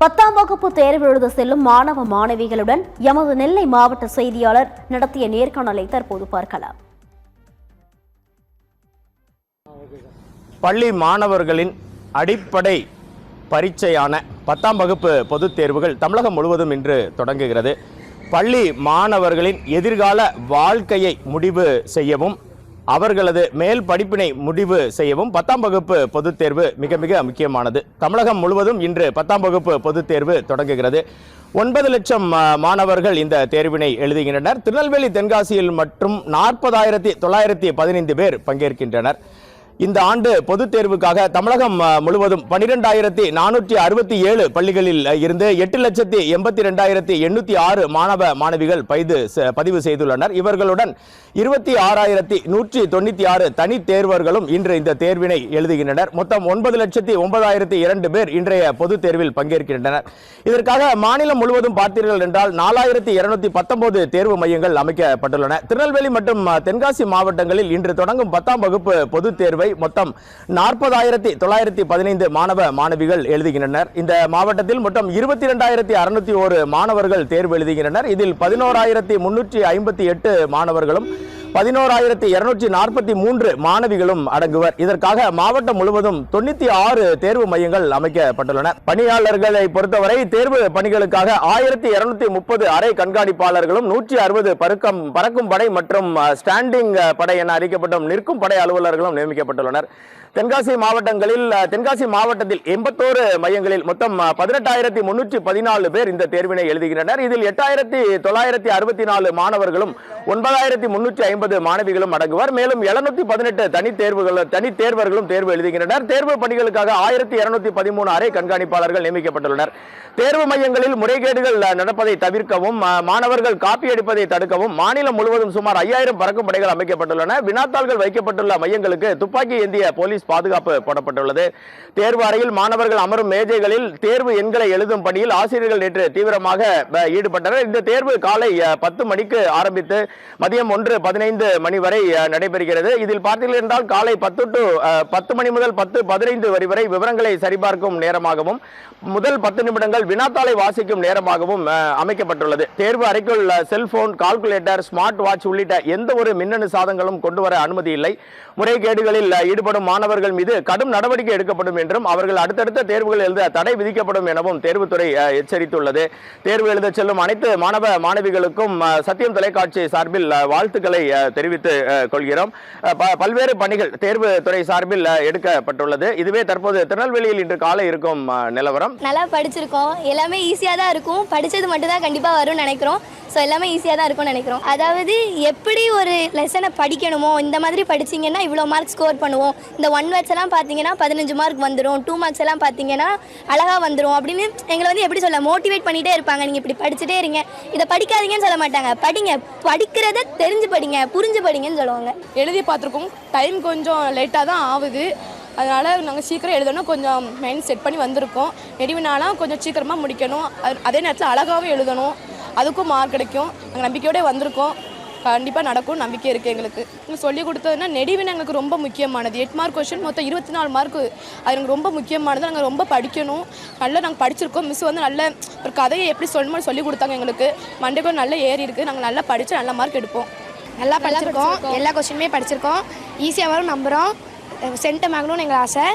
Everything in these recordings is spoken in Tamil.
10ஆம் வகுப்பு தேர்வு எழுத செல்லும் மாணவ மாணவிகளுடன் எமது நெல்லை மாவட்ட செய்தியாளர் நடத்திய நேர்காணலை தற்போது பார்க்கலாம். பள்ளி மாணவர்களின் அடிப்படை பரீட்சையான 10ஆம் வகுப்பு பொதுத் தேர்வுகள் தமிழகம் முழுவதும் இன்று தொடங்குகிறது. பள்ளி மாணவர்களின் எதிர்கால வாழ்க்கையை முடிவு செய்யவும் அவர்களது மேல் படிப்பினை முடிவு செய்யவும் 10ஆம் வகுப்பு பொதுத் தேர்வு மிக மிக முக்கியமானது. தமிழகம் முழுவதும் இன்று 10ஆம் வகுப்பு பொதுத் தேர்வு தொடங்குகிறது. 9 லட்சம் மாணவர்கள் இந்த தேர்வினை எழுதுகின்றனர். திருநெல்வேலி தென்காசியில் மற்றும் 40,915 பேர் பங்கேற்கின்றனர். இந்த ஆண்டு பொதுத் தேர்வுக்காக தமிழகம் முழுவதும் 12,467 பள்ளிகளில் இருந்து 8,82,806 மாணவ மாணவிகள் பதிவு செய்துள்ளனர். இவர்களுடன் 26,196 தனி தேர்வர்களும் இன்று இந்த தேர்வினை எழுதுகின்றனர். மொத்தம் 9,09,002 பேர் இன்றைய பொதுத் தேர்வில் பங்கேற்கின்றனர். இதற்காக மாநிலம் முழுவதும் பார்த்தீர்கள் என்றால் 4,219 தேர்வு மையங்கள் அமைக்கப்பட்டுள்ளன. திருநெல்வேலி மற்றும் தென்காசி மாவட்டங்களில் இன்று தொடங்கும் 10ஆம் வகுப்பு பொதுத் தேர்வை மொத்தம் 40,915 மாணவ மாணவிகள் எழுதுகின்றனர். இந்த மாவட்டத்தில் மொத்தம் 22,601 மாணவர்கள் தேர்வு எழுதுகின்றனர். இதில் 11,358 மாணவர்களும் 11,243 மாணவிகளும் அடங்குவர். இதற்காக மாவட்டம் முழுவதும் 96 தேர்வு மையங்கள் அமைக்கப்பட்டுள்ளன. பணியாளர்களை பொறுத்தவரை தேர்வு பணிகளுக்காக 1,230 அறை கண்காணிப்பாளர்களும் 160 பறக்கும் படை மற்றும் ஸ்டாண்டிங் படை என அறிக்கப்படும் நிற்கும் படை அலுவலர்களும் நியமிக்கப்பட்டுள்ளனர். தென்காசி மாவட்டத்தில் 81 மையங்களில் மொத்தம் 18,314 பேர் இந்த தேர்வினை எழுதுகின்றனர். இதில் 8,964 மாணவர்களும் 9,350 மாணவிகளும் அடங்குவர். மேலும் 718 தனி தேர்வர்களும் தேர்வு எழுதுகின்றனர். தேர்வு பணிகளுக்காக 1,213 அறை கண்காணிப்பாளர்கள் நியமிக்கப்பட்டுள்ளனர். தேர்வு மையங்களில் முறைகேடுகள் நடப்பதை தவிர்க்கவும் மாணவர்கள் காப்பி அடிப்பதை தடுக்கவும் மாநிலம் முழுவதும் சுமார் 5,000 பறக்கும் படைகள் அமைக்கப்பட்டுள்ளன. வினாத்தாள்கள் வைக்கப்பட்டுள்ள மையங்களுக்கு துப்பாக்கி ஏந்திய போலீஸ் பாதுகாப்பு போடப்பட்டுள்ளது. தேர்வு அறையில் மாணவர்கள் அமரும் மேஜைகளில் தேர்வு எண்களை எழுதும் பணியில் ஆசிரியர்கள் நேற்று தீவிரமாக ஈடுபட்டனர். இந்த தேர்வு காலை 10 மணிக்கு ஆரம்பித்து மதியம் 1:15 மணி வரை நடைபெறுகிறது. இதில் பார்த்தீர்கள் என்றால் காலை 10 மணி முதல் 10:15 வரை விவரங்களை சரிபார்க்கும் நேரமாகவும் முதல் 10 நிமிடங்கள் வினாத்தாளை வாசிக்கும் நேரமாகவும் அமைக்கப்பட்டுள்ளது. தேர்வு அறைக்குள் செல்போன், கால்குலேட்டர், ஸ்மார்ட் வாட்ச் உள்ளிட்ட எந்த ஒரு மின்னணு சாதனங்களும் கொண்டு வர அனுமதி இல்லை. முறைகேடுகளில் ஈடுபடும் மாணவர்கள் மீது கடும் நடவடிக்கை எடுக்கப்படும் என்றும் அவர்கள் அடுத்தடுத்த தேர்வுகள் எழுத தடை விதிக்கப்படும் எனவும் தேர்வுத்துறை எச்சரித்துள்ளது. தேர்வு எழுத செல்லும் அனைத்து மாணவ மாணவிகளுக்கும் சத்தியம் தொலைக்காட்சி சார்பில் வாழ்த்துக்களை தெரிவித்துக் கொள்கிறோம். பல்வேறு பணிகள் தேர்வுத்துறை சார்பில் எடுக்கப்பட்டுள்ளது. இதுவே தற்போது திருநெல்வேலியில் இன்று காலை இருக்கும் நிலவரம். நல்லா படிச்சிருக்கோம். எல்லாமே ஈஸியாக தான் இருக்கும். படித்தது மட்டும் தான் கண்டிப்பாக வரும்னு நினைக்கிறோம். ஸோ எல்லாமே ஈஸியாக தான் இருக்கும்னு நினைக்கிறோம். அதாவது எப்படி ஒரு லெசனை படிக்கணுமோ இந்த மாதிரி படிச்சிங்கன்னா இவ்வளோ மார்க் ஸ்கோர் பண்ணுவோம். இந்த 1 வேர்ட்ஸ் எல்லாம் பார்த்தீங்கன்னா 15 மார்க் வந்துடும், 2 மார்க்ஸ் எல்லாம் பார்த்தீங்கன்னா அழகாக வந்துடும் அப்படின்னு எங்களை எப்படி சொல்ல மோட்டிவேட் பண்ணிகிட்டே இருப்பாங்க. நீங்கள் இப்படி படிச்சுட்டே இருங்க, இதை படிக்காதீங்கன்னு சொல்ல மாட்டாங்க. படிங்க, படிக்கிறத தெரிஞ்சு படிங்க, புரிஞ்சு படிங்கன்னு சொல்லுவாங்க. எழுதி பார்த்துருக்கோம். டைம் கொஞ்சம் லேட்டாக தான் ஆகுது. அதனால் நாங்கள் சீக்கிரம் எழுதணும், கொஞ்சம் மைண்ட் செட் பண்ணி வந்திருக்கோம். நெடுவினாலாம் கொஞ்சம் சீக்கிரமாக முடிக்கணும், அதே நேரத்தில் அழகாகவும் எழுதணும், அதுக்கும் மார்க் கிடைக்கும். நாங்கள் நம்பிக்கையோடு வந்திருக்கோம். கண்டிப்பாக நடக்கும் நம்பிக்கை இருக்குது எங்களுக்கு. நீங்கள் சொல்லிக் கொடுத்ததுன்னா நெடுவினை எங்களுக்கு ரொம்ப முக்கியமானது. 8 மார்க் கொஷின் மொத்தம் 24 மார்க்கு. அது எனக்கு ரொம்ப முக்கியமானது. நாங்கள் ரொம்ப படிக்கணும். நல்லா நாங்கள் படிச்சிருக்கோம். மிஸ் நல்ல ஒரு கதையை எப்படி சொல்லணும்னு சொல்லி கொடுத்தாங்க எங்களுக்கு. மண்டைக்கும் நல்ல ஏறி இருக்குது. நாங்கள் நல்லா படித்து நல்ல மார்க் எடுப்போம். நல்லா படிச்சிருக்கோம். எல்லா கொஷினுமே படிச்சிருக்கோம். ஈஸியாக வரும் நம்புகிறோம். சென்டம் ஆகணும்னு எங்கள் ஆசை.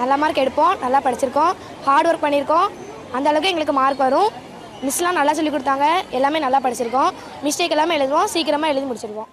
நல்ல மார்க் எடுப்போம். நல்லா படிச்சிருக்கோம். ஹார்ட் ஒர்க் பண்ணியிருக்கோம். அந்த அளவுக்கு எங்களுக்கு மார்க் வரும். மிஸ்லாம் நல்லா சொல்லி கொடுத்தாங்க. எல்லாமே நல்லா படிச்சிருக்கோம். மிஸ்டேக் எல்லாமே எழுதுவோம். சீக்கிரமாக எழுதி முடிச்சிருவோம்.